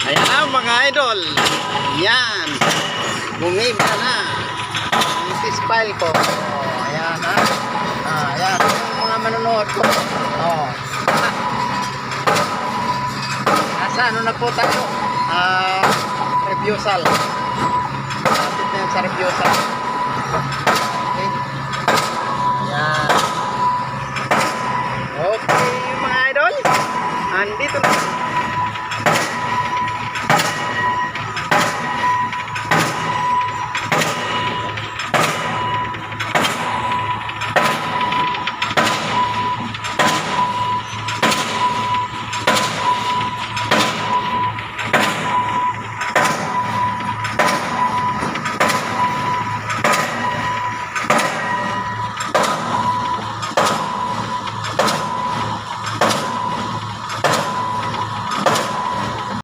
Ayan mga idol. Yan. Bumibra na. Ang file ko. Oh, ayan ha. Ayan. Yung mga manonood ko. Oh. Nasa ano na po tayo? Reviewsal. Lapit na yun sa reviewsal. Okay. Ayan. Okay mga idol. Andito na.